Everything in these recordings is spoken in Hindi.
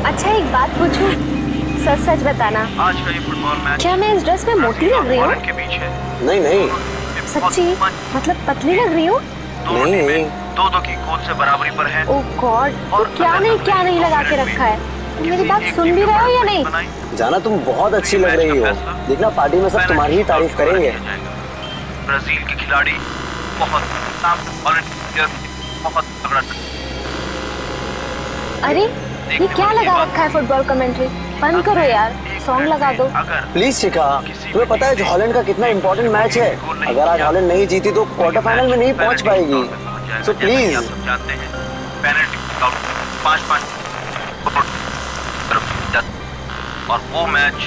अच्छा एक बात पूछूं, सच सच बताना, आज का ये फुटबॉल मैच क्या मैं इस ड्रेस में मोटी लग रही हूँ? के बीच है। नहीं नहीं सच्ची? मतलब पतली लग रही हूँ? दोनों नहीं, टीमें नहीं। दो की गोल से बराबरी पर है। ओह गॉड, तो क्या नहीं लगा के रखा है? तुम मेरी बात सुन भी रहे हो या नहीं? जाना तुम बहुत अच्छी लग रही हो। देखना पार्टी में सब तुम्हारी ही तारीफ करेंगे। ब्राजील के खिलाड़ी बहुत तगड़ा। अरे ये क्या लगा रखा है फुटबॉल कमेंट्री? बंद करो यार, सॉन्ग लगा दो। प्लीज शिखा, तुम्हें पता है जो हॉलैंड का कितना इंपॉर्टेंट मैच है? अगर आज हॉलैंड नहीं जीती तो क्वार्टर फाइनल में नहीं पहुंच पाएगी। So please. आप सब जानते हैं पेनल्टी 5-5 और वो मैच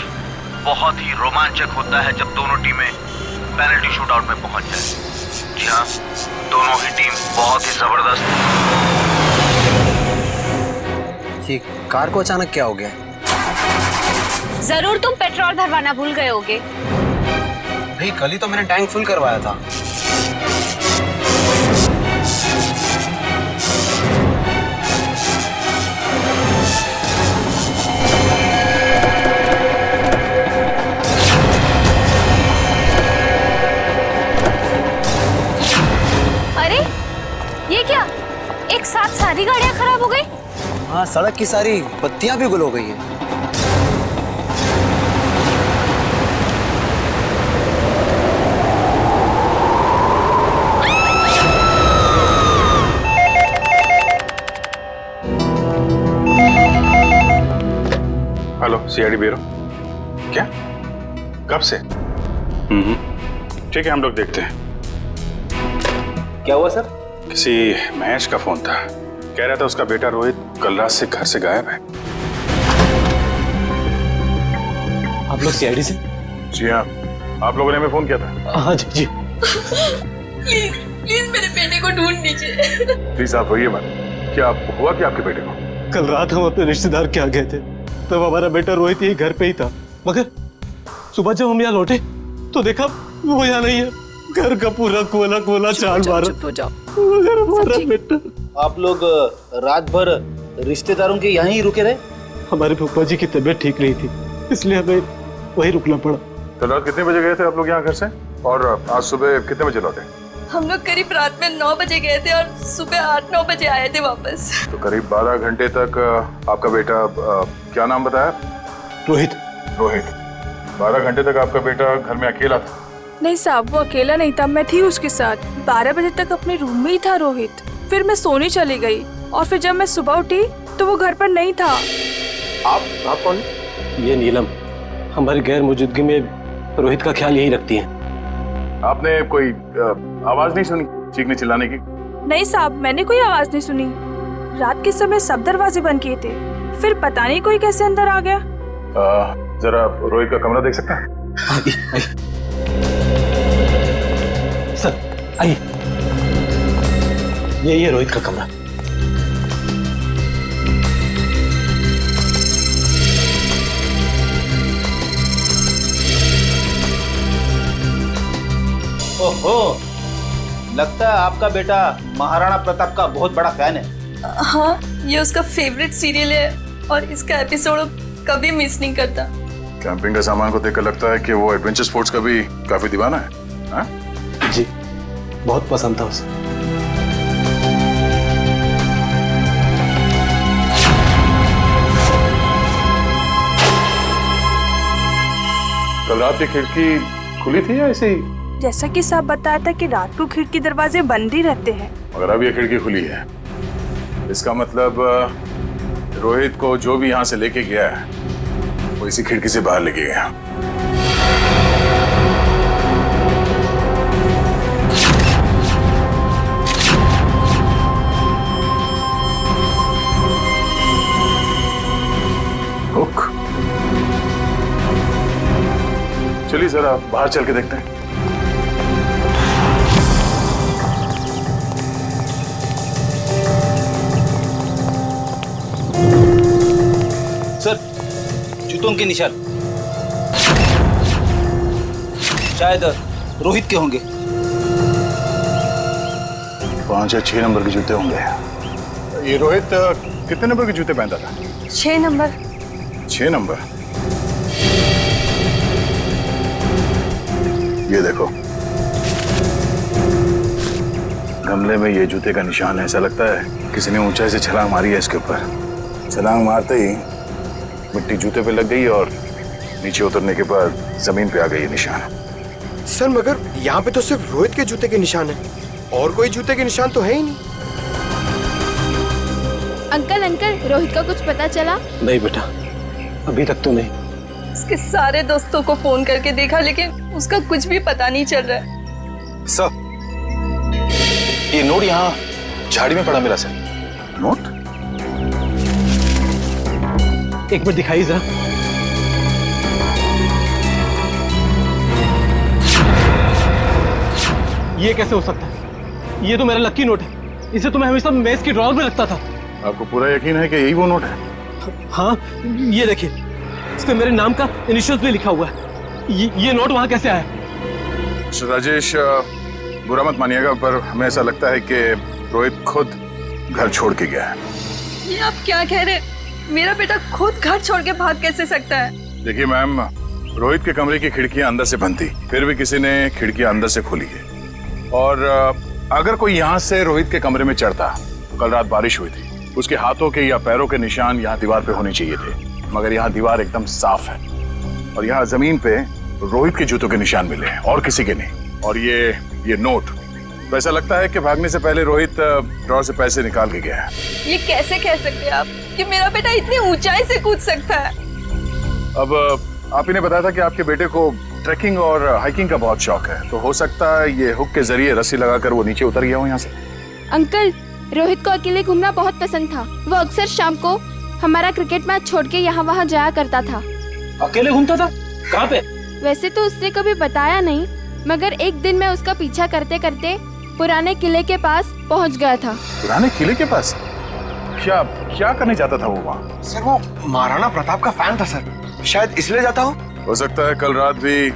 बहुत ही रोमांचक होता है जब दोनों टीमें पेनल्टी शूटआउट में पहुंच जाए। जी हाँ, दोनों ही टीम बहुत ही जबरदस्त। ये कार को अचानक क्या हो गया? जरूर तुम पेट्रोल भरवाना भूल गए होगे। भाई कल ही तो मैंने टैंक फुल करवाया था। अरे ये क्या, एक साथ सारी गाड़ियां खराब हो गई? हाँ, सड़क की सारी बत्तियां भी गुल हो गई है। Hello, CID bureau. क्या? कब से? ठीक है, हम लोग देखते हैं। क्या हुआ सर? किसी महेश का फोन था, कह रहा था उसका बेटा रोहित कल रात से घर से गायब है। आप लोग सीआईडी से? जी हाँ, आप लोगों ने हमें फोन किया था। हाँ जी जी। प्लीज प्लीज मेरे बेटे को ढूंढ लीजिए। प्लीज आप रोइए मत। क्या हुआ क्या आपके बेटे को? कल रात हम अपने रिश्तेदार के यहाँ गए थे, तब हमारा बेटा रोहित यही घर पे ही था, मगर सुबह जब हम यहाँ लौटे तो देखा वो यहाँ नहीं है। घर का पूरा कोला कोला चाल मारा। चुप हो जाओ। मगर हमारा बेटा। आप लोग रात भर रिश्तेदारों के यहीं ही रुके रहे? हमारे फूफा जी की तबीयत ठीक नहीं थी, इसलिए हमें वहीं रुकना पड़ा। कल रात कितने बजे गए थे आप लोग यहाँ घर से, और आज सुबह कितने बजे लौटे? हम लोग करीब रात में 9 बजे गए थे और सुबह 8-9 बजे आए थे वापस। तो करीब 12 घंटे तक आपका बेटा, क्या नाम बताया? रोहित। रोहित। 12 घंटे तक आपका बेटा घर में अकेला था? नहीं साहब, वो अकेला नहीं था, मैं थी उसके साथ। 12 बजे तक अपने रूम में ही था रोहित। फिर मैं सोने चली गई और फिर जब मैं सुबह उठी तो वो घर पर नहीं था। आप कौन? ये नीलम हमारी गैर मौजूदगी में रोहित का ख्याल यही रखती है। आपने कोई आवाज नहीं सुनी चीखने चिल्लाने की? नहीं साहब, मैंने कोई आवाज नहीं सुनी। रात के समय सब दरवाजे बंद किए थे, फिर पता नहीं कोई कैसे अंदर आ गया। जरा रोहित का कमरा देख सकता है? आइए सर, आइए। यही है रोहित का कमरा। ओहो, लगता है आपका बेटा महाराणा प्रताप का बहुत बड़ा फैन है। हाँ, ये उसका फेवरेट सीरियल है और इसका एपिसोड कभी मिस नहीं करता। कैंपिंग का सामान को देखकर लगता है कि वो एडवेंचर स्पोर्ट्स का भी काफी दीवाना है। हाँ? जी, बहुत पसंद था उसे। कल रात की खिड़की खुली थी या ऐसे ही? जैसा कि साहब बताया था कि रात को खिड़की दरवाजे बंद ही रहते हैं। मगर अब ये खिड़की खुली है, इसका मतलब रोहित को जो भी यहाँ से लेके गया है वो इसी खिड़की से बाहर लेके गया। हुक। चलिए जरा बाहर चल के देखते हैं। सर, जूतों के निशान शायद रोहित के होंगे। 5 या 6 नंबर के जूते होंगे। ये रोहित कितने नंबर के जूते पहनता था? 6 नंबर। 6 नंबर। ये देखो, गमले में ये जूते का निशान है। ऐसा लगता है किसी ने ऊंचाई से छलांग मारी है इसके ऊपर। छलांग मारते ही मिट्टी जूते पे लग गई और नीचे उतरने के बाद जमीन पे आ गई ये निशान। सर मगर यहाँ पे तो सिर्फ रोहित के जूते के निशान है, और कोई जूते के निशान तो है ही नहीं। अंकल अंकल, रोहित का कुछ पता चला? नहीं बेटा, अभी तक तो नहीं। उसके सारे दोस्तों को फोन करके देखा लेकिन उसका कुछ भी पता नहीं चल रहा है। सर, ये नोट यहाँ झाड़ी में पड़ा मिला सर। नोट? एक मिनट दिखाइए जरा। ये कैसे हो सकता है? ये तो मेरा लकी नोट है। इसे तो मैं हमेशा मेज की ड्रॉअर में रखता था। आपको पूरा यकीन है कि यही वो नोट है? हाँ, ये देखिए, इस पे मेरे नाम का इनिशियल्स भी लिखा हुआ है। ये नोट वहां कैसे आया? राजेश, बुरा मत मानिएगा, पर हमें ऐसा लगता है कि रोहित खुद घर छोड़ के गया है। ये आप क्या कह रहे हैं? मेरा बेटा खुद घर छोड़ के भाग कैसे सकता है? देखिए मैम, रोहित के कमरे की खिड़कियां अंदर से बंद थी, फिर भी किसी ने खिड़कियां अंदर से खोली है। और अगर कोई यहाँ से रोहित के कमरे में चढ़ता, कल रात बारिश हुई थी, उसके हाथों के या पैरों के निशान यहाँ दीवार पे होने चाहिए थे, मगर यहाँ दीवार एकदम साफ है और यहाँ जमीन पे रोहित के जूतों के निशान मिले हैं और किसी के नहीं। और ये नोट, तो ऐसा लगता है कि भागने से पहले रोहित ड्रॉअर से पैसे निकाल के गया है। ये कैसे कह सकते हैं आप कि मेरा बेटा इतनी ऊंचाई से कूद सकता है? अब आप ही ने बताया था कि आपके बेटे को ट्रैकिंग और हाइकिंग का बहुत शौक है, तो हो सकता है ये हुक के जरिए रस्सी लगाकर वो नीचे उतर गया हो यहाँ से। अंकल, रोहित को अकेले घूमना बहुत पसंद था। वो अक्सर शाम को हमारा क्रिकेट मैच छोड़ के यहाँ वहाँ जाया करता था। अकेले घूमता था? कहाँ पे? वैसे तो उसने कभी बताया नहीं, मगर एक दिन मैं उसका पीछा करते करते पुराने किले के पास पहुँच गया था। पुराने किले के पास? क्या करने जाता था वो वहाँ? सर वो महाराणा प्रताप का फैन था सर, शायद इसलिए जाता हो सकता है कल रात भी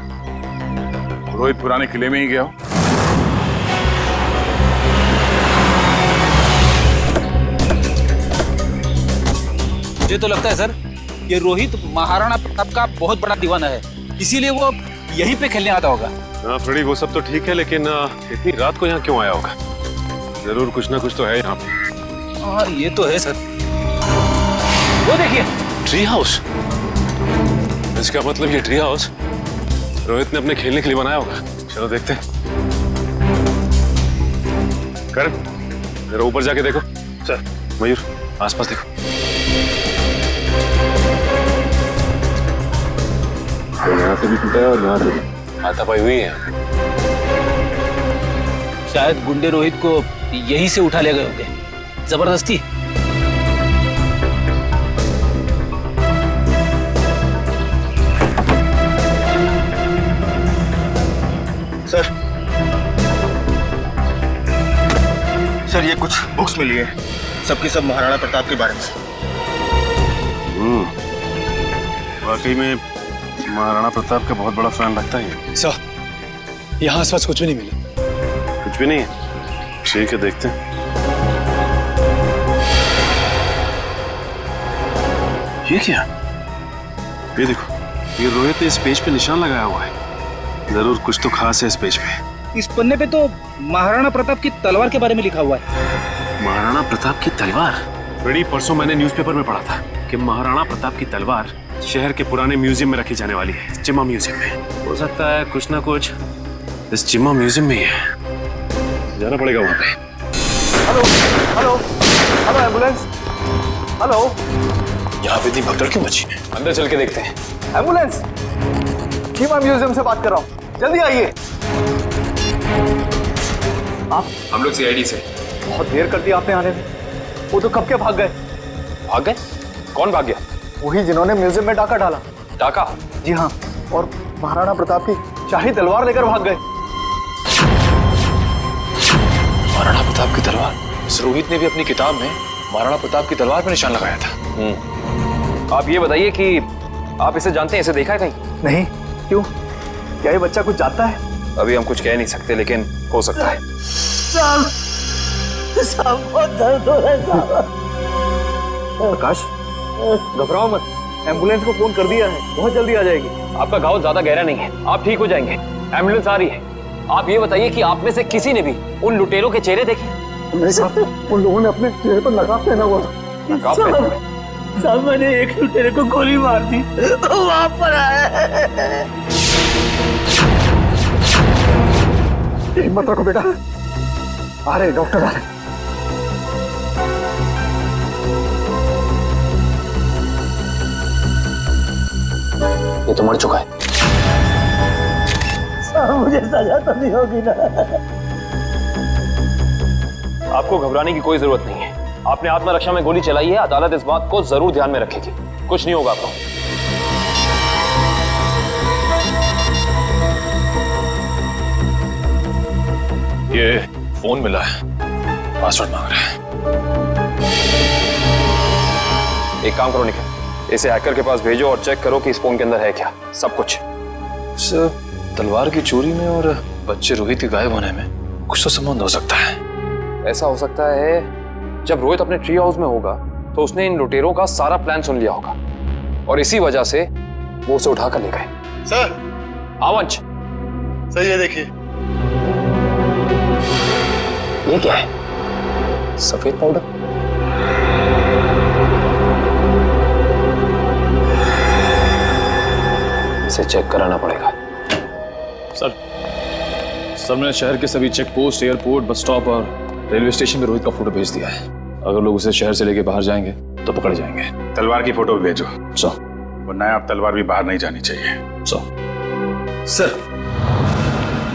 रोहित पुराने किले में ही गया हो। मुझे तो लगता है सर, ये रोहित महाराणा प्रताप का बहुत बड़ा दीवाना है, इसीलिए वो यहीं पे खेलने आता होगा। हाँ फ्रेडी, वो सब तो ठीक है, लेकिन इतनी रात को यहाँ क्यों आया होगा? जरूर कुछ ना कुछ तो है यहाँ पे। हाँ ये तो है सर। वो देखिए, ट्री हाउस। इसका मतलब ये ट्री हाउस रोहित ने अपने खेलने के लिए बनाया होगा। चलो देखते हैं। करण, जरा ऊपर जाके देखो। चल मयूर, आसपास देखो। यहाँ से भी टूटा है और यहाँ से भी हाथापाई हुई है। शायद गुंडे रोहित को यहीं से उठा ले गए होंगे जबरदस्ती। सर ये कुछ बुक्स मिली है, सबकी सब महाराणा प्रताप के बारे में। वाकई में महाराणा प्रताप का बहुत बड़ा फैन लगता है। सर, यहाँ आसपास कुछ भी नहीं मिला। कुछ भी नहीं है? ठीक है, देखते हैं। ये क्या? ये देखो, ये रोहित ने इस पेज पे निशान लगाया हुआ है। जरूर कुछ तो खास है इस पेज पे। इस पन्ने पे तो महाराणा प्रताप की तलवार के बारे में लिखा हुआ है। महाराणा प्रताप की तलवार? बड़ी परसों मैंने न्यूज़पेपर में पढ़ा था कि महाराणा प्रताप की तलवार शहर के पुराने म्यूजियम में रखी जाने वाली है, चिम्मा म्यूजियम में। हो सकता है कुछ ना कुछ इस चिम्मा म्यूजियम में ही है। जाना पड़ेगा वहां पे। Hello hello hello, ambulance, hello. यहाँ पे इतनी भगदड़ क्यों मची है? अंदर चल के देखते हैं। एम्बुलेंस, चिम्मा म्यूजियम से बात कर रहा हूँ, जल्दी आइए। आप? हम लोग सीआईडी से। बहुत देर कर दी आपने आने में। वो तो कब के भाग गए। भाग गए? कौन भाग गया? वही जिन्होंने म्यूजियम में डाका डाला। डाका? जी हाँ, और महाराणा प्रताप की शाही तलवार लेकर भाग गए। महाराणा प्रताप की तलवार? रोहित ने भी अपनी किताब में महाराणा प्रताप की तलवार पर निशान लगाया था। आप ये बताइए कि आप इसे जानते हैं, इसे देखा है कहीं? नहीं। क्यों, क्या ये बच्चा कुछ जानता है? अभी हम कुछ कह नहीं सकते, लेकिन हो सकता है। बहुत दर्द हो रहा है। आकाश घबराओ मत, एम्बुलेंस को फोन कर दिया है, बहुत जल्दी आ जाएगी। आपका घाव ज्यादा गहरा नहीं है, आप ठीक हो जाएंगे। एम्बुलेंस आ रही है। आप ये बताइए कि आप में से किसी ने भी उन लुटेरों के चेहरे देखे? नहीं साहब, उन लोगों ने अपने चेहरे पर नकाब पहना हुआ था। नकाब पहना? साहब मैंने एक लुटेरे को गोली मार दी, वहां पर आया। हिम्मत रखो बेटा, आ रहे डॉक्टर आ रहे। ये तो मर चुका है। मुझे सजा तो नहीं होगी ना? आपको घबराने की कोई जरूरत नहीं है। आपने आत्मरक्षा में गोली चलाई है, अदालत इस बात को जरूर ध्यान में रखेगी। कुछ नहीं होगा आपको। ये फोन मिला है, पासवर्ड मांग रहा है। एक काम करो निखिल, इसे हैकर के पास भेजो और चेक करो कि इस फोन के अंदर है क्या, सब कुछ। सर, तलवार की चोरी में और बच्चे रोहित के गायब होने में कुछ तो संबंध हो सकता है। ऐसा हो सकता है जब रोहित अपने ट्री हाउस में होगा तो उसने इन लुटेरों का सारा प्लान सुन लिया होगा और इसी वजह से वो उसे उठाकर ले गए। सर, आवंश, सर ये देखिए। ये क्या है? सफेद पाउडर? इसे चेक कराना पड़ेगा। सर मैंने शहर के सभी check post, airport, bus stop और रेलवे स्टेशन पे रोहित का फोटो भेज दिया है। अगर लोग उसे शहर से लेके बाहर जाएंगे तो पकड़े जाएंगे। तलवार की फोटो भी भेजो। सर। वरना आप तलवार भी बाहर नहीं जानी चाहिए। सर,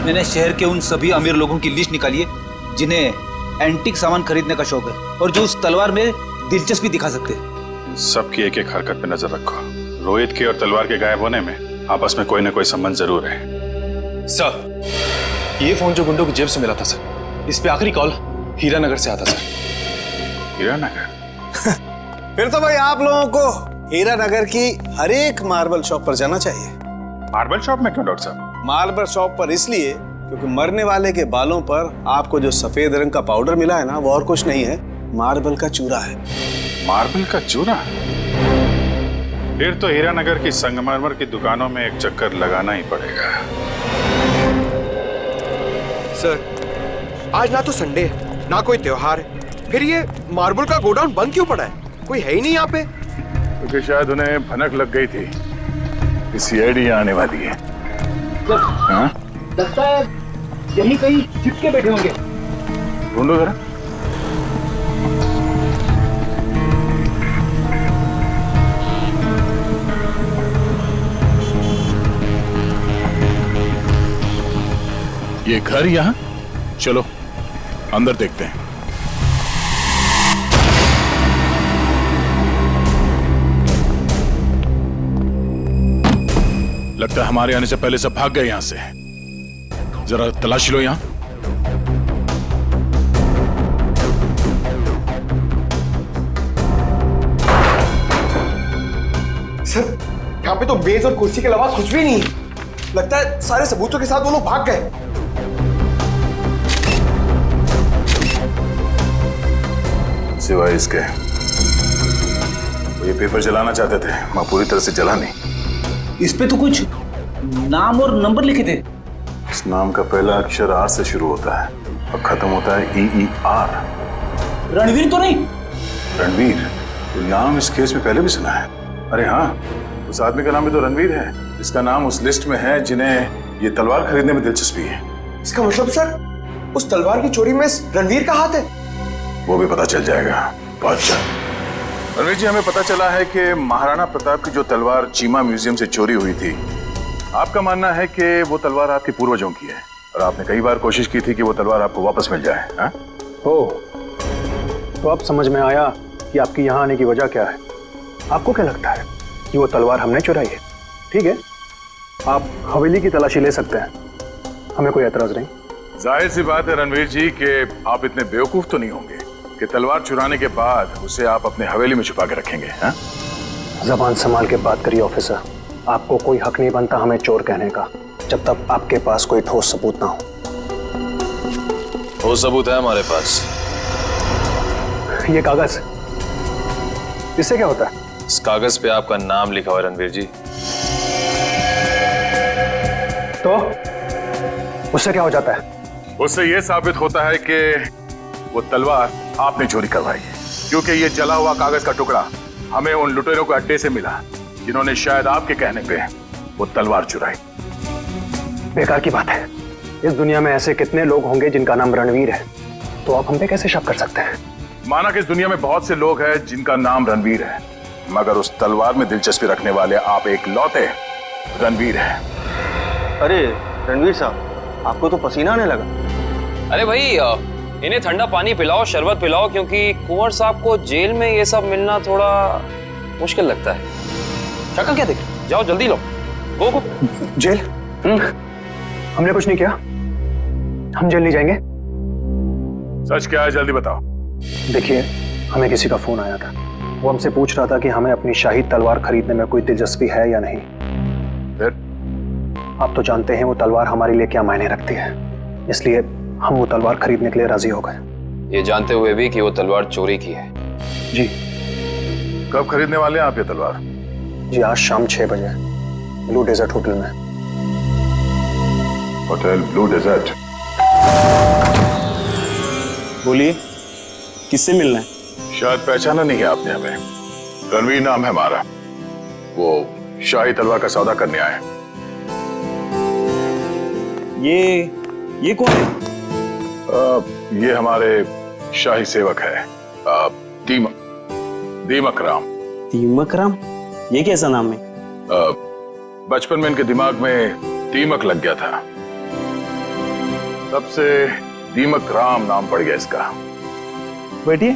मैंने शहर के उन सभी अमीर लोगों की लिस्ट निकाली है जिन्हें एंटीक सामान खरीदने का शौक है और जो उस तलवार में दिलचस्पी दिखा सकते हैं। सबकी एक एक हरकत पे नजर रखो। रोहित के और तलवार के गायब होने में आपस में कोई ना कोई संबंध जरूर है। सर, ये फोन जो गुंडों की जेब से मिला था सर, इस पे आखिरी कॉल हीरानगर से आता सर। हीरानगर? फिर तो भाई आप लोगों को हीरानगर की हर एक मार्बल शॉप पर जाना चाहिए। मार्बल शॉप में क्यों डॉक्टर साहब? मार्बल शॉप पर इसलिए क्योंकि मरने वाले के बालों पर आपको जो सफेद रंग का पाउडर मिला है ना, वो और कुछ नहीं है, मार्बल का चूरा है। मार्बल का चूरा? फिर तो हीरानगर की संगमरमर की दुकानों में एक चक्कर लगाना ही पड़ेगा। सर, आज ना तो संडे है, ना कोई त्योहार है, फिर ये मार्बल का गोडाउन बंद क्यों पड़ा है? कोई है ही नहीं यहाँ पे। क्योंकि शायद उन्हें भनक लग गई थी कि सीआईडी आने वाली है। हाँ? लगता है यहीं कहीं चिपके बैठे होंगे। ढूंढो जरा। ये घर यहाँ? चलो अंदर देखते हैं। लगता है हमारे आने से पहले सब भाग गए यहां से। जरा तलाशी लो यहां। सर, यहाँ पे तो मेज और कुर्सी के अलावा कुछ भी नहीं है। लगता है सारे सबूतों के साथ वो लोग भाग गए। सिवाय इसके वो ये पेपर जलाना चाहते थे, मैं पूरी तरह से जला नहीं। इस पे तो कुछ नाम और नंबर लिखे थे। इस नाम का पहला अक्षर आर से शुरू होता है और खत्म होता है EER। रणवीर तो नहीं? रणवीर? तो नाम इस केस में पहले भी सुना है। अरे हाँ, उस आदमी का नाम भी तो रणवीर है। इसका नाम उस लिस्ट में है जिन्हें ये तलवार खरीदने में दिलचस्पी है। इसका मतलब सर, उस तलवार की चोरी में रणवीर का हाथ है? वो भी पता चल जाएगा। रणवीर जी, हमें पता चला है कि महाराणा प्रताप की जो तलवार चीमा म्यूजियम से चोरी हुई थी, आपका मानना है कि वो तलवार आपके पूर्वजों की है और आपने कई बार कोशिश की थी कि वो तलवार आपको वापस मिल जाए। हाँ? तो अब समझ में आया कि आपकी यहाँ आने की वजह क्या है। आपको क्या लगता है कि वो तलवार हमने चुराई है? ठीक है, आप हवेली की तलाशी ले सकते हैं, हमें कोई एतराज नहीं। जाहिर सी बात है रणवीर जी कि आप इतने बेवकूफ तो नहीं होंगे कि तलवार चुराने के बाद उसे आप अपने हवेली में छुपा के रखेंगे। हाँ? जबान संभाल के बात करिए ऑफिसर। आपको कोई हक नहीं बनता हमें चोर कहने का जब तक आपके पास कोई ठोस सबूत ना हो। ठोस सबूत है हमारे पास। ये कागज, इससे क्या होता है? इस कागज पे आपका नाम लिखा हुआ है रणवीर जी। तो उससे क्या हो जाता है? उससे यह साबित होता है कि वो तलवार आपने चोरी करवाई है, क्योंकि ये जला हुआ कागज का टुकड़ा हमें उन लुटेरों के अड्डे से मिला जिन्होंने शायद आपके कहने पे वो तलवार चुराई। बेकार की बात है। इस दुनिया में ऐसे कितने लोग होंगे जिनका नाम रणवीर है, तो आप हम पे कैसे शक कर सकते हैं? माना कि इस दुनिया में बहुत से लोग हैं जिनका नाम रणवीर है, मगर उस तलवार में दिलचस्पी रखने वाले आप एक लौते रणवीर हैं। अरे रणवीर साहब, आपको तो पसीना आने लगा। अरे भाई इन्हें ठंडा पानी पिलाओ, शरबत पिलाओ, क्योंकि कुंवर साहब को जेल में ये सब मिलना थोड़ा मुश्किल लगता है। शक्ल क्या देख? जाओ जल्दी लो। गो गो। जेल? हमने कुछ नहीं किया, हम जेल नहीं जाएंगे। सच क्या है, जल्दी बताओ। देखिए, हमें किसी का फोन आया था। वो हमसे पूछ रहा था कि हमें अपनी शाही तलवार खरीदने में कोई दिलचस्पी है या नहीं। फिर? आप तो जानते हैं वो तलवार हमारे लिए क्या मायने रखती है, इसलिए हम वो तलवार खरीदने के लिए राजी हो गए। ये जानते हुए भी कि वो तलवार चोरी की है। जी। कब खरीदने वाले हैं आप ये तलवार? जी आज शाम 6 बजे ब्लू डेजर्ट होटल में। Hotel blue desert. बोलिए, किससे मिलना है? शायद पहचाना नहीं है आपने हमें। रणवीर नाम है हमारा। वो शाही तलवार का सौदा करने आए। ये कौन है? ये हमारे शाही सेवक है, दीमक राम। दीमक राम? ये कैसा नाम है? बचपन में इनके दिमाग में दीमक लग गया था, तब से दीमक राम नाम पड़ गया इसका। बैठिए।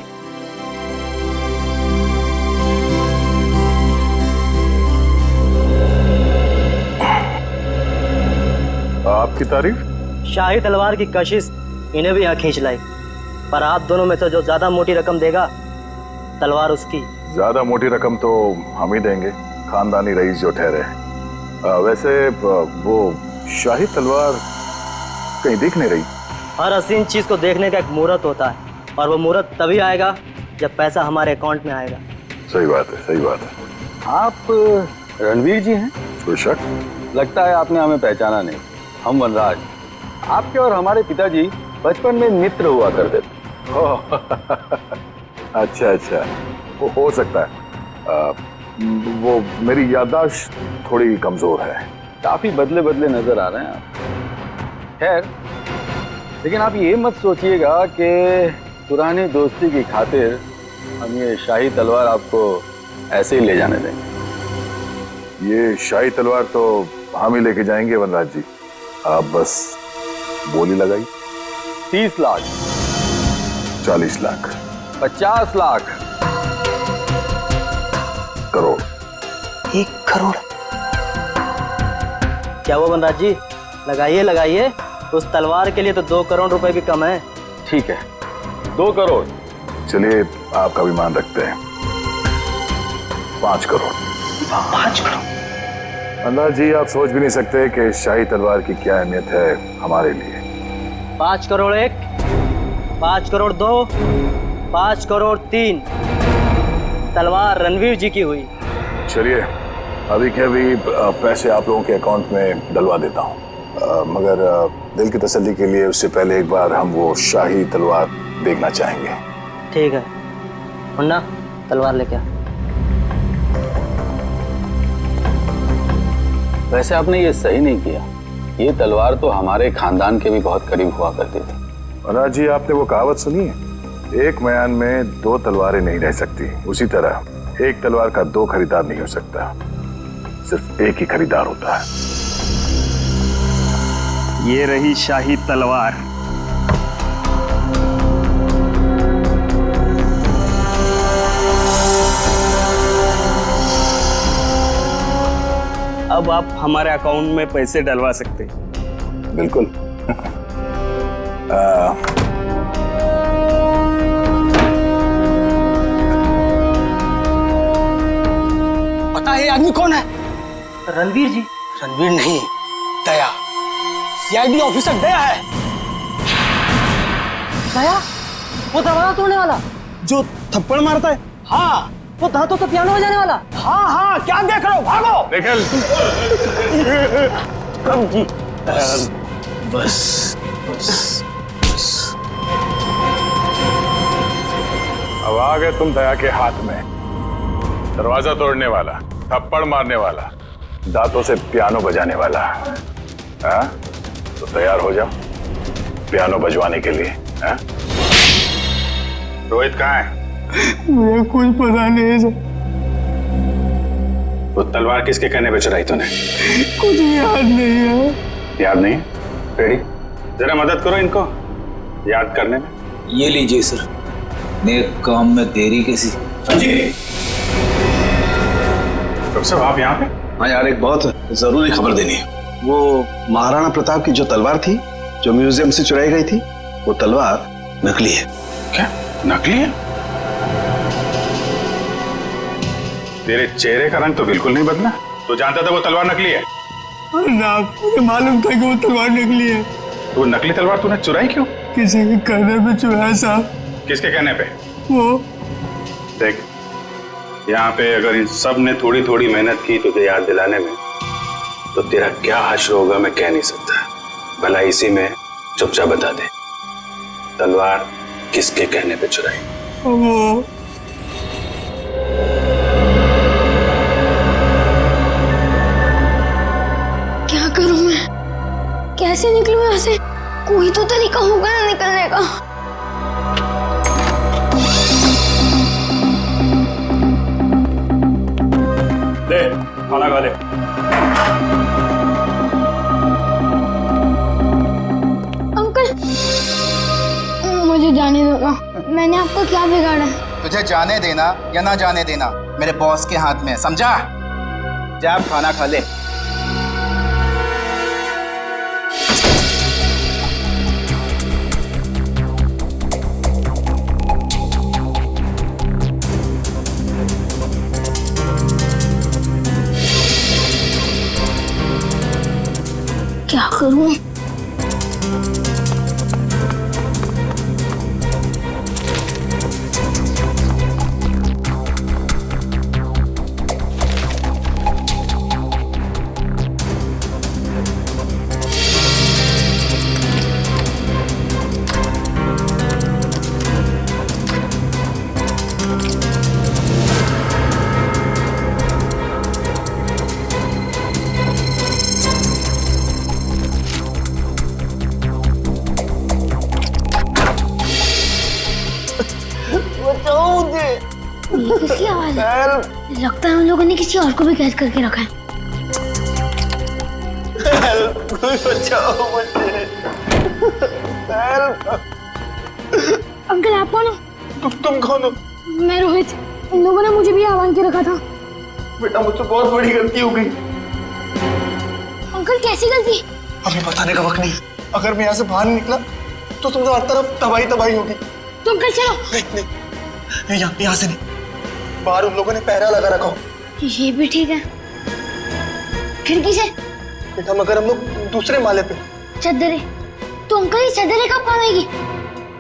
आपकी तारीफ? शाही तलवार की कशिश इन्हें भी यहाँ खींच लाई, पर आप दोनों में से जो ज्यादा मोटी रकम देगा तलवार उसकी। ज्यादा मोटी रकम तो हम ही देंगे, खानदानी रईस जो ठहरे। वैसे वो शाही तलवार कहीं दिख नहीं रही। हर हसीन चीज को देखने का एक मुहूर्त होता है, और वो मुहूर्त तभी आएगा जब पैसा हमारे अकाउंट में आएगा। सही बात है, सही बात है। आप रणवीर जी हैं? कोई शक? लगता है आपने हमें पहचाना नहीं। हम वनराज, आपके और हमारे पिताजी बचपन में मित्र हुआ करते थे। अच्छा अच्छा, वो हो सकता है। वो मेरी याददाश्त थोड़ी कमजोर है। काफी बदले बदले नजर आ रहे हैं आप। खैर, लेकिन आप ये मत सोचिएगा कि पुरानी दोस्ती की खातिर हम ये शाही तलवार आपको ऐसे ही ले जाने देंगे। ये शाही तलवार तो हम ही लेके जाएंगे वनराज जी, आप बस बोली लगाई। 30 लाख, 40 लाख, 50 लाख, करोड़। 1 करोड़? क्या वो वनराज जी? लगाइए लगाइए, उस तलवार के लिए तो 2 करोड़ रुपए भी कम है। ठीक है, 2 करोड़। चलिए आपका भी मान रखते हैं, 5 करोड़। 5 करोड़? वनराज जी, आप सोच भी नहीं सकते कि शाही तलवार की क्या अहमियत है हमारे लिए। 5 करोड़ 1, 5 करोड़ 2, 5 करोड़ 3। तलवार रणवीर जी की हुई। चलिए अभी के अभी पैसे आप लोगों के अकाउंट में डलवा देता हूँ, मगर दिल की तसल्ली के लिए उससे पहले एक बार हम वो शाही तलवार देखना चाहेंगे। ठीक है, मुन्ना तलवार लेके आ। वैसे आपने ये सही नहीं किया। ये तलवार तो हमारे खानदान के भी बहुत करीब हुआ करती थी। वनराज जी, आपने वो कहावत सुनी है, एक म्यान में 2 तलवारें नहीं रह सकती। उसी तरह एक तलवार का 2 खरीदार नहीं हो सकता, सिर्फ एक ही खरीदार होता है। ये रही शाही तलवार। अब आप हमारे अकाउंट में पैसे डलवा सकते हैं। बिल्कुल। पता है ये आदमी कौन है? रणवीर जी। रणवीर नहीं, दया। सीआईडी ऑफिसर दया है। दया? वो दरवाजा तोड़ने वाला जो थप्पड़ मारता है? हाँ, वो दांतों तो पियानो बजाने वाला। हाँ हाँ, क्या देख रहे हो, भागो। निखिल कब जी? बस अब आ गए तुम दया के हाथ में। दरवाजा तोड़ने वाला, थप्पड़ मारने वाला, दांतों से पियानो बजाने वाला। हाँ? तो तैयार हो जाओ पियानो बजवाने के लिए। हाँ? रोहित कहाँ है? मुझे कुछ पता नहीं है सर। वो तलवार किसके कहने पे चुराई तूने? कुछ याद नहीं है। याद नहीं? पेड़ी, जरा मदद करो इनको याद करने में। ये लीजिए सर, नेक काम में देरी कैसी। डॉक्टर साहब आप यहाँ पे? हाँ यार, एक बहुत जरूरी खबर देनी है। वो महाराणा प्रताप की जो तलवार थी, जो म्यूजियम से चुराई गई थी, वो तलवार नकली है। क्या नकली है? तेरे चेहरे का रंग तो बिल्कुल नहीं बदला। तो जानता था वो तलवार नकली है? ना, मुझे मालूम था कि वो तलवार नकली है। तो वो नकली तलवार तूने चुराई क्यों? किसी के कहने पे चुराया साहब। किसके कहने पे? वो देख, यहाँ पे अगर इन सब ने थोड़ी थोड़ी मेहनत की तुझे याद दिलाने में, तो तेरा क्या हश्र होगा मैं कह नहीं सकता। भला इसी में चुपचाप बता दे, तलवार किसके कहने पे चुराई? वो क्या करूं मैं? कैसे निकलूं यहाँ से? कोई तो तरीका होगा ना निकलने का। ले खाना खा ले। अंकल, मुझे जाने दो ना। मैंने आपको क्या बिगाड़ा? तुझे जाने देना या ना जाने देना मेरे बॉस के हाथ में है, समझा? जा आप खाना खा ले। क्या करूं? ये किसकी आवाज है? लगता है उन लोगों ने किसी और को भी कैद करके रखा है। बचाओ मुझे। अंकल आप कौन हो? तुम कौन हो? मैं रोहित। इन लोगों ने मुझे भी आह्वान के रखा था। बेटा मुझसे बहुत बड़ी गलती हो गई। अंकल कैसी गलती? हमें बताने का वक्त नहीं। अगर मैं यहाँ से बाहर नहीं निकला तो तुमसे हर तरफ तबाही तबाही होगी। तो अंकल चलो। नहीं, यहाँ से नहीं। बाहर उन लोगों ने पहरा लगा रखा हो। ये भी ठीक है। खिड़की से? बेटा मगर हम लोग दूसरे माले पे। चद्दरें? तो अंकल ये चद्दरें कब काम आएगी?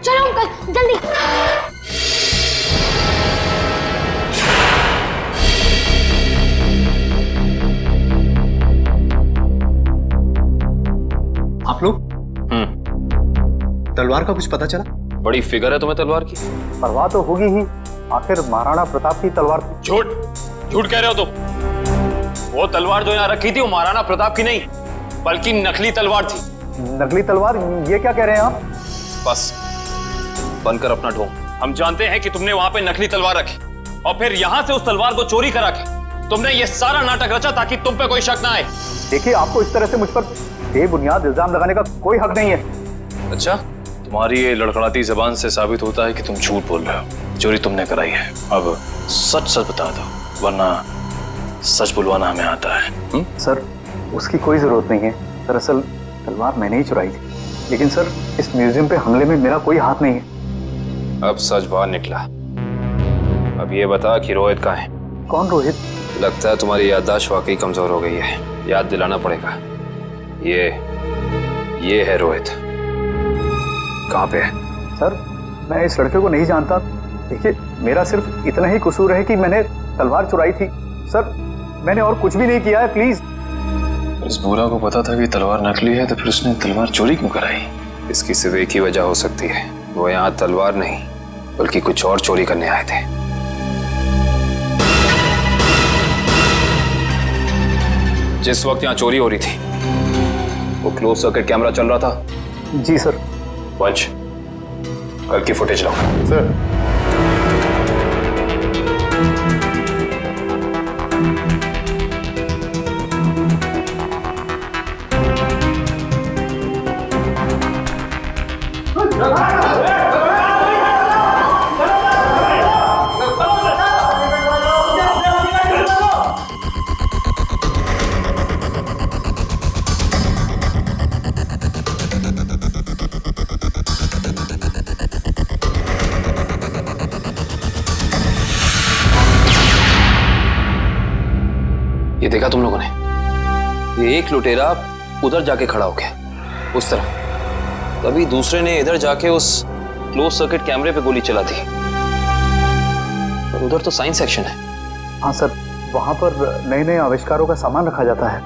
चलो अंकल जल्दी। आप लोग? तलवार का कुछ पता चला? बड़ी फिगर है तुम्हें तलवार की। परवाह तो होगी ही, आखिर महाराणा प्रताप की तलवार थी। झूठ कह रहे हो तुम। वो तलवार जो यहाँ रखी थी वो महाराणा प्रताप की नहीं बल्कि नकली तलवार थी। नकली तलवार? ये क्या कह रहे हैं आप? बस बनकर अपना ढोंग। हम जानते हैं कि तुमने वहां पे नकली तलवार रखी और फिर यहाँ से उस तलवार को चोरी करा के तुमने ये सारा नाटक रचा ताकि तुम पे कोई शक ना आए। देखिए, आपको इस तरह से मुझ पर बेबुनियाद इल्जाम लगाने का कोई हक नहीं है। अच्छा, तुम्हारी ये लड़खड़ाती जबान से साबित होता है कि तुम झूठ बोल रहे हो। चोरी तुमने कराई है। अब सच सच बता दो, वरना सच बुलवाना हमें आता है। सर, उसकी कोई जरूरत नहीं है। दरअसल तलवार मैंने ही चुराई थी। लेकिन सर, इस म्यूजियम पे हमले में मेरा कोई हाथ नहीं है। अब सच बाहर निकला। अब ये बता कि रोहित कहाँ है? कौन रोहित? लगता है तुम्हारी याददाश्त वाकई कमजोर हो गई है। याद दिलाना पड़ेगा। ये है रोहित। कहाँ पे है? सर, मैं इस लड़के को नहीं जानता। देखिए, मेरा सिर्फ इतना ही कसूर है कि मैंने तलवार चुराई थी। सर मैंने और कुछ भी नहीं किया है, प्लीज। इस बूढ़ा को पता था कि तलवार नकली है, तो फिर उसने तलवार चोरी क्यों कराई? इसकी सिर्फ एक ही वजह हो सकती है, वो यहाँ तलवार नहीं बल्कि कुछ और चोरी करने आए थे। जिस वक्त यहाँ चोरी हो रही थी वो क्लोज सर्किट कैमरा चल रहा था? जी सर। वंश, कल की फुटेज लाओ। सर ये देखा तुम लोगों ने? ये एक लुटेरा उधर जाके खड़ा हो गया उस तरफ, तभी दूसरे ने इधर जाके उस क्लोज सर्किट कैमरे पे गोली चला दी। पर उधर तो साइंस सेक्शन है। हाँ सर, वहां पर नए नए आविष्कारों का सामान रखा जाता है।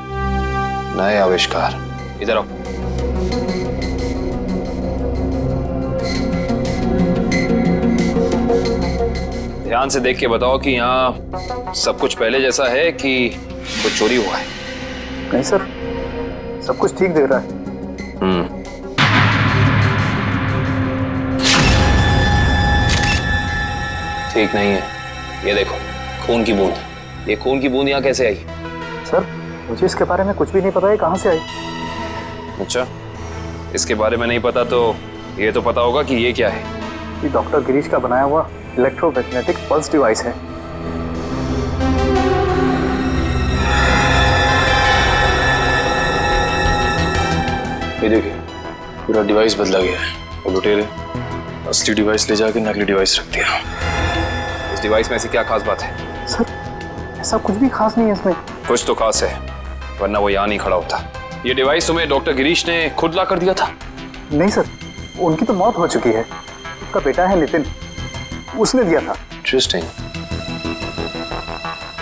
नए आविष्कार? इधर आओ। ध्यान से देख के बताओ कि यहाँ सब कुछ पहले जैसा है कि कुछ चोरी हुआ है? नहीं सर, सब कुछ ठीक दिख रहा है। ठीक नहीं है। ये देखो, खून की बूंद। ये खून की बूंद यहाँ कैसे आई? सर मुझे इसके बारे में कुछ भी नहीं पता है, कहाँ से आई। अच्छा, इसके बारे में नहीं पता तो ये तो पता होगा कि ये क्या है। ये डॉक्टर गिरीश का बनाया हुआ इलेक्ट्रोमैग्नेटिक पल्स डिवाइस है। ये देखिए, पूरा डिवाइस बदला गया है और लुटेरे असली डिवाइस ले जाके नकली डिवाइस रख दिया। इस डिवाइस में ऐसी क्या खास बात है? सर ऐसा कुछ भी खास नहीं है इसमें। कुछ तो खास है, वरना वो यहाँ नहीं खड़ा होता। ये डिवाइस तुम्हें डॉक्टर गिरीश ने खुद ला कर दिया था? नहीं सर, उनकी तो मौत हो चुकी है। उनका बेटा है नितिन, उसने दिया था। इंटरेस्टिंग।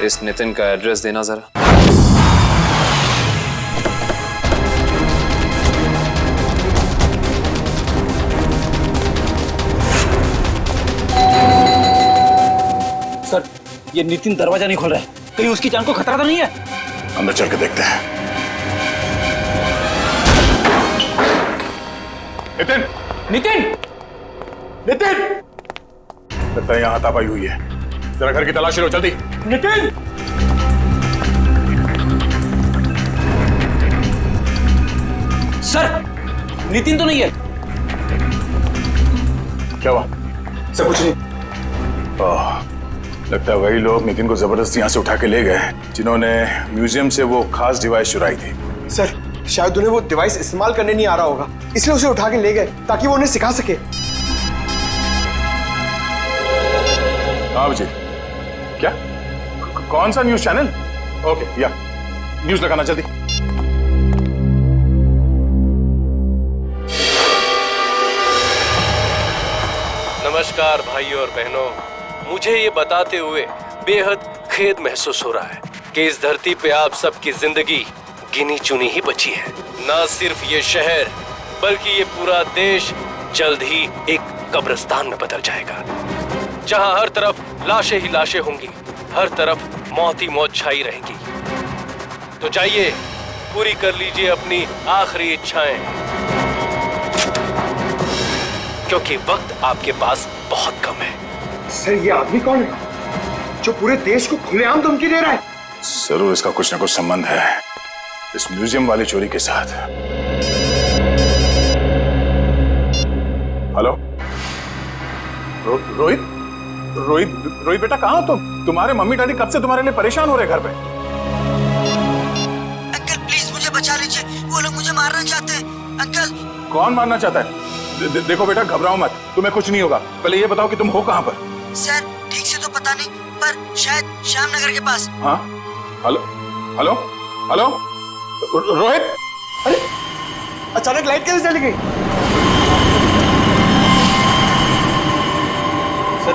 इस नितिन का एड्रेस देना जरा। सर ये नितिन दरवाजा नहीं खोल रहा है, कहीं उसकी जान को खतरा तो नहीं है? अंदर चल के देखते हैं। नितिन! नितिन! नितिन! लगता है यहाँ हाथापाई हुई है। जरा घर की तलाशी लो जल्दी। नितिन! सर नितिन तो नहीं है। क्या हुआ? सब कुछ नहीं। लगता है वही लोग नितिन को जबरदस्ती यहाँ से उठा के ले गए जिन्होंने म्यूजियम से वो खास डिवाइस चुराई थी। सर शायद उन्हें वो डिवाइस इस्तेमाल करने नहीं आ रहा होगा, इसलिए उसे उठा के ले गए ताकि वो उन्हें सिखा सके। हाँ विजय, क्या? कौन सा न्यूज चैनल? ओके, या न्यूज लगाना जल्दी। नमस्कार भाइयों और बहनों, मुझे ये बताते हुए बेहद खेद महसूस हो रहा है कि इस धरती पे आप सबकी जिंदगी गिनी चुनी ही बची है। न सिर्फ ये शहर बल्कि ये पूरा देश जल्द ही एक कब्रिस्तान में बदल जाएगा, जहां हर तरफ लाशें ही लाशें होंगी, हर तरफ मौत ही मौत छाई रहेगी। तो जाइए, पूरी कर लीजिए अपनी आखिरी इच्छाएं, क्योंकि वक्त आपके पास बहुत कम है। सर ये आदमी कौन है जो पूरे देश को खुलेआम धमकी दे रहा है? जरूर इसका कुछ ना कुछ संबंध है इस म्यूजियम वाली चोरी के साथ। हेलो रोहित? रोहित बेटा कहाँ हो तुम? तुम्हारे मम्मी डैडी कब से तुम्हारे लिए परेशान हो रहे घर पे। अंकल प्लीज मुझे बचा लीजिए, वो लोग मुझे मारना चाहते हैं। अंकल। कौन मारना चाहता है? देखो बेटा घबराओ मत, तुम्हें कुछ नहीं होगा। पहले ये बताओ कि तुम हो कहाँ पर? सर ठीक से तो पता नहीं, पर शायद श्यामनगर के पास। हाँ हेलो हेलो हेलो रोहित? अरे अचानक लाइट कैसे चली गई? सर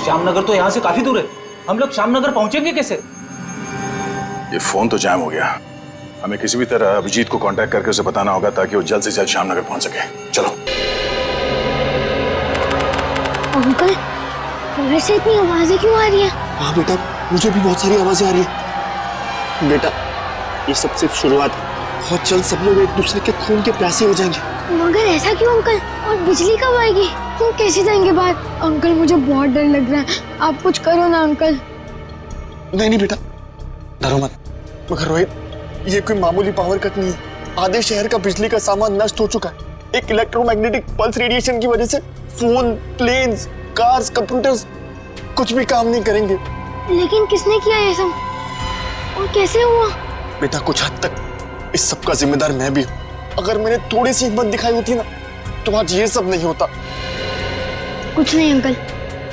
श्यामनगर तो यहाँ से काफी दूर है, हम लोग श्यामनगर पहुंचेंगे कैसे? ये फोन तो जैम हो गया। हमें किसी भी तरह अभिजीत को कांटेक्ट करके उसे बताना होगा ताकि वो जल्द से जल्द श्यामनगर पहुंच सके। चलो। अंकल, घर से इतनी आवाजें क्यों आ रही है? हाँ बेटा, मुझे भी बहुत सारी आवाजें आ रही है। बेटा, ये सब सिर्फ शुरुआत है। बहुत जल्द सब लोग एक दूसरे के खून के प्यासे हो जाएंगे। मगर ऐसा क्यों अंकल? और बिजली कब आएगी? तुम कैसे जाएंगे बाहर? अंकल, मुझे बहुत डर लग रहा है, आप कुछ करो ना अंकल। नहीं बेटा, डरो मत। मगर रोहित, ये कोई मामूली पावर कट नहीं है। आधे शहर का बिजली का सामान नष्ट हो चुका है। एक इलेक्ट्रोमैग्नेटिक पल्स रेडिएशन की वजह से फोन, प्लेन्स, कार्स, कंप्यूटर्स कुछ भी काम नहीं करेंगे। लेकिन किसने किया ये सब और कैसे हुआ? बेटा, कुछ हद तक इस सब का जिम्मेदार मैं भी हूँ। अगर मैंने थोड़ी सी हिम्मत दिखाई होती ना, तो आज ये सब नहीं होता। कुछ नहीं अंकल,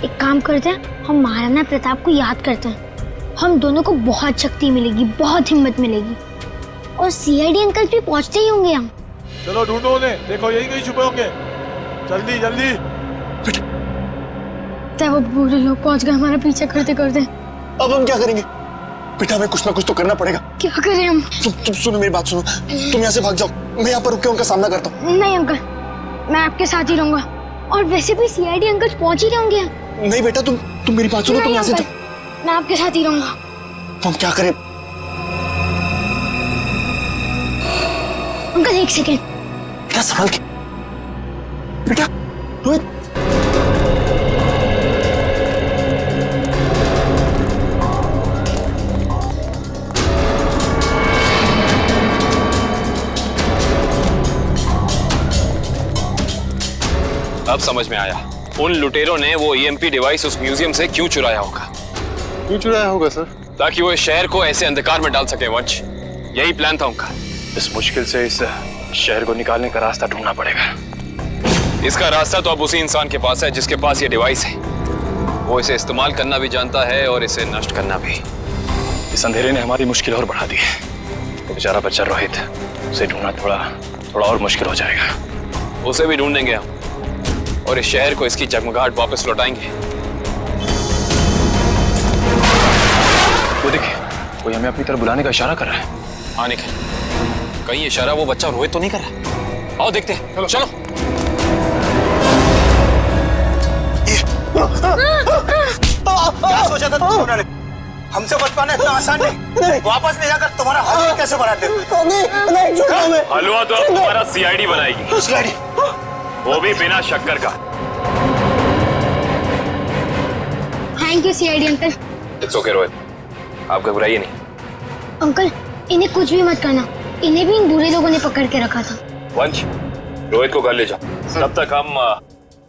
एक काम करते हैं, हम महाराणा प्रताप को याद करते हैं। हम दोनों को बहुत शक्ति मिलेगी, बहुत हिम्मत मिलेगी, और सीआईडी अंकल भी पहुंचते ही होंगे। हम चलो ढूंढो उन्हें, देखो यही कहीं छुपे होंगे। जल्दी जल्दी। वो बुरे लोग पहुंच गए हमारा पीछा करते करते। अब हम क्या करेंगे? बेटा, हमें कुछ ना कुछ तो करना पड़ेगा। क्या करें हम? तुम सुनो मेरी बात सुनो। तुम यहाँ से भाग जाओ, मैं यहाँ पर रुक के उनका सामना करता हूँ। नहीं अंकल, मैं आपके साथ ही रहूंगा, और वैसे भी सीआईडी अंकल पहुंच ही रहेंगे। नहीं बेटा, तुम मेरी बात सुनो, तुम यहाँ से जाओ। मैं आपके साथ ही रहूंगा। हम क्या करें? अंकल एक सेकेंड। बेटा संभाल के। बेटा, रोहित। अब समझ में आया, उन लुटेरों ने वो ईएमपी डिवाइस उस म्यूजियम से क्यों चुराया होगा। क्यों चुराया होगा सर? ताकि वो इस शहर को ऐसे अंधकार में डाल सके वंश। यही प्लान था उनका। इस मुश्किल से इस शहर को निकालने का रास्ता ढूंढना पड़ेगा। इसका रास्ता तो अब उसी इंसान के पास है जिसके पास ये डिवाइस है। वो इसे इस्तेमाल करना भी जानता है और इसे नष्ट करना भी। इस अंधेरे ने हमारी मुश्किल और बढ़ा दी है। तो बेचारा बच्चा रोहित, उसे ढूंढना थोड़ा और मुश्किल हो जाएगा। उसे भी ढूंढेंगे हम, और इस शहर को इसकी जगमगाहट वापस लौटाएंगे। वो देखिए, कोई हमें अपनी तरफ बुलाने का इशारा कर रहा है। आने के कहीं इशारा वो बच्चा रोहित तो नहीं कर रहा? आओ देखते हैं। चलो। क्या सोचा था तुमने? हमसे बच पाना इतना आसान नहीं। वापस ले जाकर तुम्हारा हलवा कैसे बनाते? हलवा तो अब तुम्हारा सीआईडी बनाएगी। सीआईडी? वो भी बिना शक्कर का। Thank you CID uncle. It's okay Rohit, आप घबराइए नहीं। अंकल, इन्हें कुछ भी मत करना, इन्हें भी इन बुरे लोगों ने पकड़ के रखा था। वंश, रोहित को घर ले जाओ, तब तक हम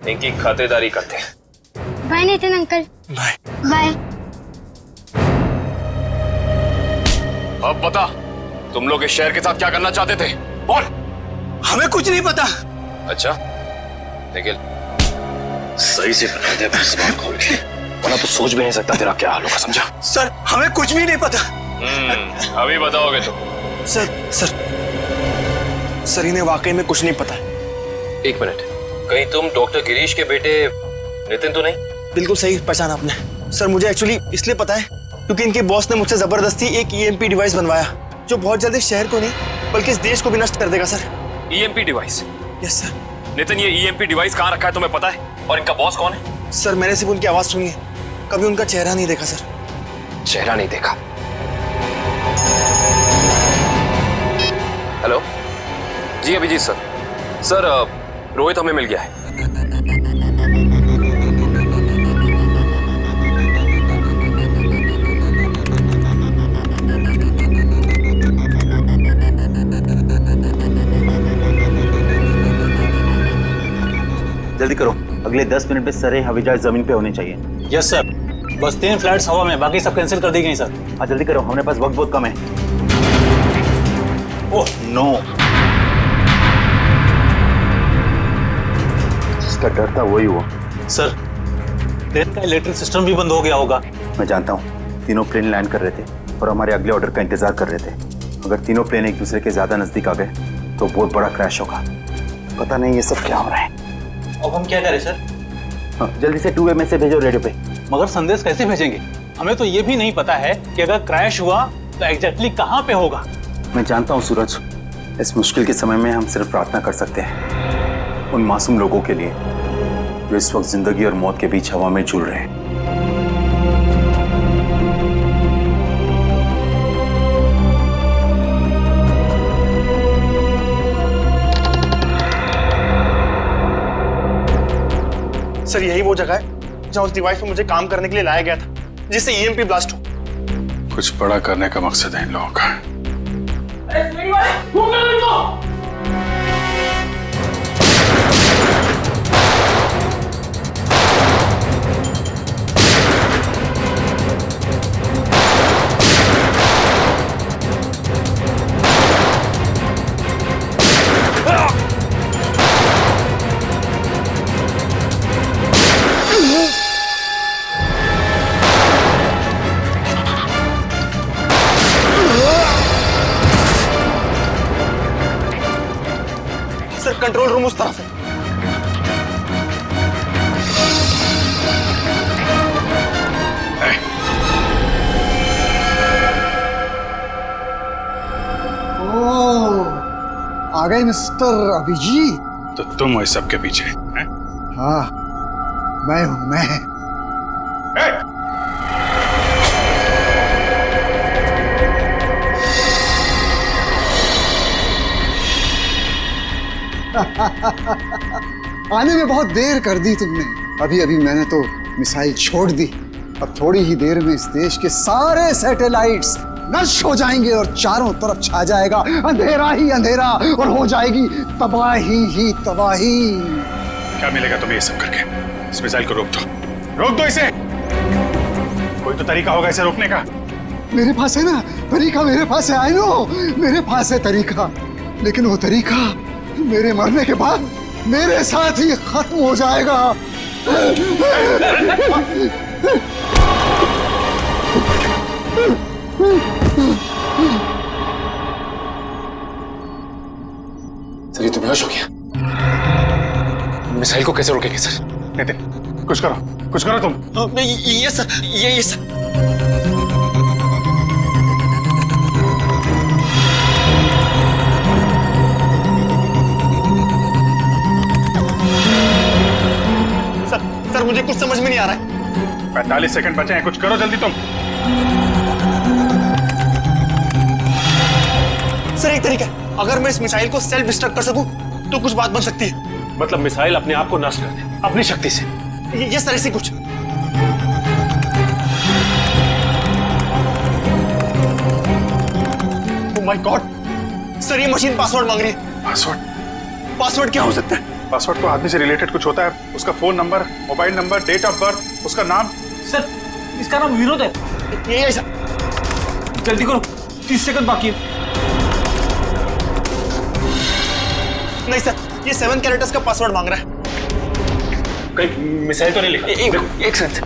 इनकी खातिरदारी करते हैं। Bye Nitin uncle. Bye bye. अब बता, तुम लोग इस शहर के साथ क्या करना चाहते थे? बोल। हमें कुछ नहीं पता। अच्छा, निखिल सही से बता दे जुबान खोल के, वरना तो सोच भी नहीं सकता तेरा क्या हाल होगा, समझा? सर, हमें कुछ भी नहीं पता। अभी बताओगे तो? सर इन्हें वाकई में कुछ नहीं पता है। एक मिनट, कहीं तुम डॉक्टर गिरीश के बेटे नितिन तो नहीं? बिल्कुल सही पहचाना आपने। सर, मुझे एक्चुअली इसलिए पता है क्योंकि इनके बॉस ने मुझसे जबरदस्ती एक ईएमपी डिवाइस बनवाया, जो बहुत जल्द इस शहर को नहीं बल्कि इस देश को भी नष्ट कर देगा sir. EMP device? Yes sir. Nitin, ये ईएमपी डिवाइस कहाँ रखा है तुम्हें पता है? और इनका बॉस कौन है? सर, मैंने सिर्फ उनकी आवाज सुनी है, कभी उनका चेहरा नहीं देखा सर। चेहरा नहीं देखा? हेलो जी, अभिजीत सर। सर, रोहित हमें मिल गया है। जल्दी करो, अगले 10 मिनट में सारे हवाई जमीन पे होने चाहिए। Yes sir. बस 3 फ्लाइट्स हवा में, बाकी सब कैंसिल कर दी गई सर। हाँ जल्दी करो, हमारे पास वक्त बहुत कम है। ओह नो, जिसका डर था वही हुआ। सर, प्लेन का इलेक्ट्रिक सिस्टम भी बंद हो गया होगा। मैं जानता हूँ, तीनों प्लेन लैंड कर रहे थे और हमारे अगले ऑर्डर का इंतजार कर रहे थे। अगर तीनों प्लेन एक दूसरे के ज्यादा नजदीक आ गए तो बहुत बड़ा क्रैश होगा। पता नहीं ये सब क्या हो रहा है। अब हम क्या करें सर? हाँ, जल्दी से 2 में से भेजो रेडियो पे। मगर संदेश कैसे भेजेंगे? हमें तो ये भी नहीं पता है कि अगर क्रैश हुआ तो एग्जैक्टली कहाँ पे होगा। मैं जानता हूँ सूरज, इस मुश्किल के समय में हम सिर्फ प्रार्थना कर सकते हैं उन मासूम लोगों के लिए जो इस वक्त जिंदगी और मौत के बीच हवा में झूल रहे हैं। सर यही वो जगह है जहाँ उस डिवाइस पे मुझे काम करने के लिए लाया गया था, जिससे ईएमपी ब्लास्ट हो। कुछ बड़ा करने का मकसद है इन लोगों का। सर कंट्रोल रूम उस तरफ है। आ गए मिस्टर अभिजीत। तो तुम इस सब के पीछे हैं? हाँ मैं हूं मैं। आने में बहुत देर कर दी तुमने। अभी अभी मैंने तो मिसाइल छोड़ दी। अब थोड़ी ही देर में इस देश के सारे सैटेलाइट्स नष्ट हो जाएंगे और चारों तरफ छा जाएगा अंधेरा ही अंधेरा और हो जाएगी तबाही ही तबाही। क्या मिलेगा तुम्हें ये सब करके? इस मिसाइल को रोक दो इसे। कोई तो तरीका होगा इसे रोकने का। मेरे पास है ना तरीका, मेरे पास है। आई नो मेरे पास है तरीका, लेकिन वो तरीका मेरे मरने के बाद मेरे साथ ही खत्म हो जाएगा। सर ये तो बेहोश हो गया। मिसाइल को कैसे रोकेंगे सर? नितिन कुछ करो तुम। ये सर ये सर। सर मुझे कुछ समझ में नहीं आ रहा है। 45 सेकंड बचे हैं, कुछ करो जल्दी तुम। सर एक तरीका है, अगर मैं इस मिसाइल को सेल्फ डिस्ट्रक्ट कर सकूं तो कुछ बात बन सकती है। मतलब मिसाइल अपने आप को नष्ट कर दे अपनी शक्ति से? ये सर ऐसे कुछ। ओह माय गॉड सर, ये मशीन पासवर्ड मांग रही है। पासवर्ड क्या हो सकता है? पासवर्ड तो आदमी से रिलेटेड कुछ होता है। उसका phone number, mobile number, date of birth, उसका नाम। सर इसका नाम विनोद है। ये ऐसा जल्दी करो, 30 सेकंड बाकी है। नहीं सर, ये 7 कैरेक्टर्स का पासवर्ड मांग रहा है। कहीं मिसाइल तो नहीं लिखा? एक सेकंड।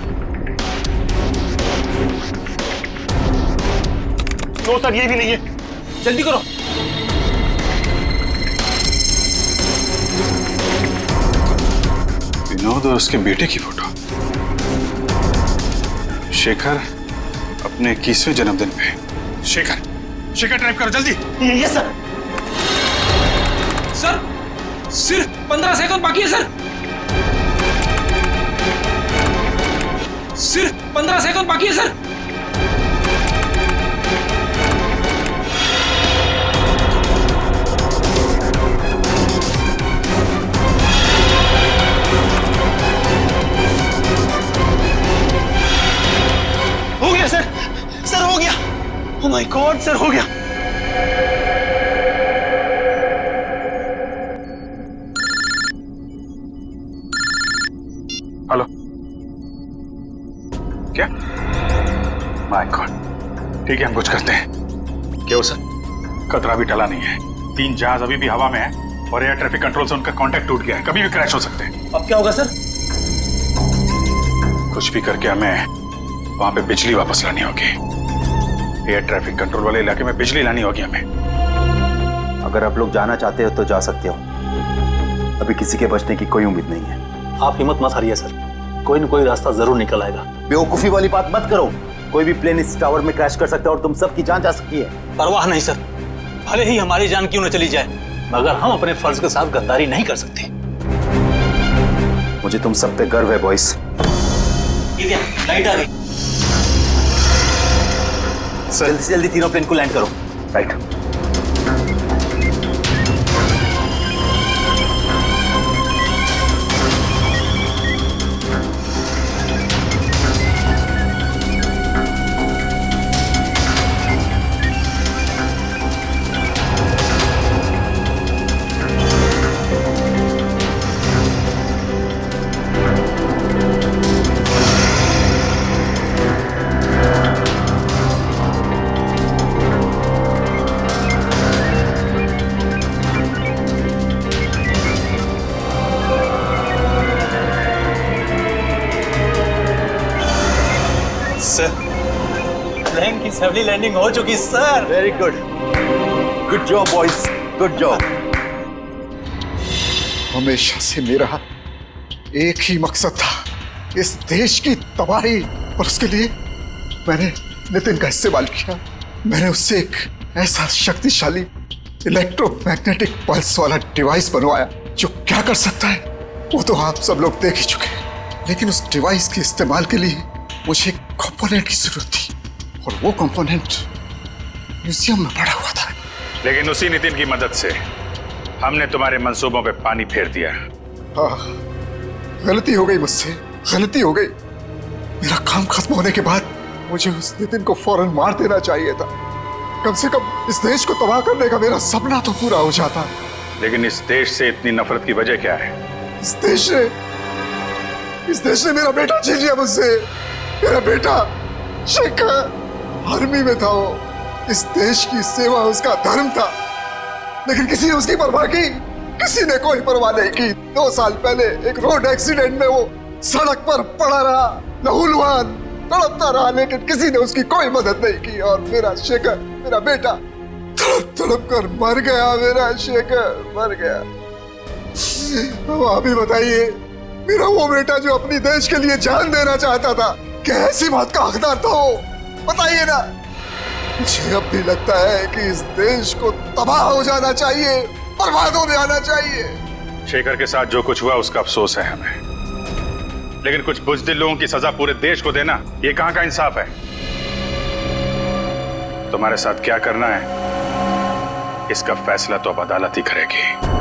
नो सर, ये भी नहीं है। जल्दी करो। विनोद और उसके बेटे की फोटो। शेखर अपने 21वें जन्मदिन पे। शेखर टाइप करो जल्दी। Yes sir. सर सिर्फ 15 सेकंड बाकी है सर। सिर्फ 15 सेकंड बाकी है सर। हो गया सर, सर हो गया। ओह माय गॉड सर, हो गया। हेलो, क्या? माय गॉड, ठीक है हम कुछ करते हैं। क्या हो सर? खतरा भी टला नहीं है। 3 जहाज अभी भी हवा में है और एयर ट्रैफिक कंट्रोल से उनका कांटेक्ट टूट गया है। कभी भी क्रैश हो सकते हैं। अब क्या होगा सर? कुछ भी करके हमें वहां पे बिजली वापस लानी होगी। एयर ट्रैफिक कंट्रोल वाले इलाके में बिजली लानी होगी हमें। अगर आप लोग जाना चाहते हो तो जा सकते हो। अभी किसी के बचने की कोई उम्मीद नहीं है। आप हिम्मत मत हारिए सर, कोई न कोई रास्ता जरूर निकल आएगा। बेवकूफी वाली बात मत करो। कोई भी प्लेन इस टावर में क्रैश कर सकता है और तुम सबकी जान जा सकती है। परवाह नहीं सर, भले ही हमारी जान क्यों न चली जाए, मगर हम अपने फर्ज के साथ गद्दारी नहीं कर सकते। मुझे तुम सब पे गर्व है बॉयज। लाइट आ गई। जल्दी से जल्दी तीनों प्लेन को लैंड करो। राइट। प्लेन की सफली लैंडिंग हो चुकी sir. Very good, good job boys, good job. हमेशा से मेरा एक ही मकसद था, इस देश की तबाही, और उसके लिए मैंने नितिन का इस्तेमाल किया। मैंने उससे एक ऐसा शक्तिशाली इलेक्ट्रोमैग्नेटिक पल्स वाला डिवाइस बनवाया जो क्या कर सकता है वो तो आप सब लोग देख ही चुके हैं। लेकिन उस डिवाइस के इस्तेमाल के लिए मुझे एक कंपोनेंट की जरूरत थी, और वो कंपोनेंट म्यूजियम में पड़ा हुआ था। लेकिन उसी नितिन की मदद से हमने तुम्हारे मंसूबों पे पानी फेर दिया। हाँ, गलती हो गई मुझसे, गलती हो गई। मेरा काम खत्म होने के बाद मुझे उस नितिन को फौरन मार देना चाहिए था। कम से कम इस देश को तबाह करने का मेरा सपना तो पूरा हो जाता। लेकिन इस देश से इतनी नफरत की वजह क्या है? इस देश ने मेरा बेटा छीन लिया मुझसे। मेरा बेटा शेखर आर्मी में था। वो इस देश की सेवा उसका धर्म था, लेकिन किसी ने उसकी परवाह की? किसी ने कोई परवाह नहीं की। 2 साल पहले एक रोड एक्सीडेंट में वो सड़क पर पड़ा रहा, लहूलुहान तड़पता रहा, लेकिन किसी ने उसकी कोई मदद नहीं की। और मेरा शेखर, मेरा बेटा तड़प तड़प कर मर गया। मेरा शेखर मर गया। अब आप ही बताइए, मेरा वो बेटा जो अपनी देश के लिए जान देना चाहता था, क्या ऐसी बात का हकदार था वो? बताइए ना। मुझे अब भी लगता है कि इस देश को तबाह हो जाना चाहिए, बर्बाद हो जाना चाहिए। शेखर के साथ जो कुछ हुआ उसका अफसोस है हमें, लेकिन कुछ बुज़दिल लोगों की सजा पूरे देश को देना ये कहां का इंसाफ है? तुम्हारे साथ क्या करना है इसका फैसला तो अब अदालत ही करेगी।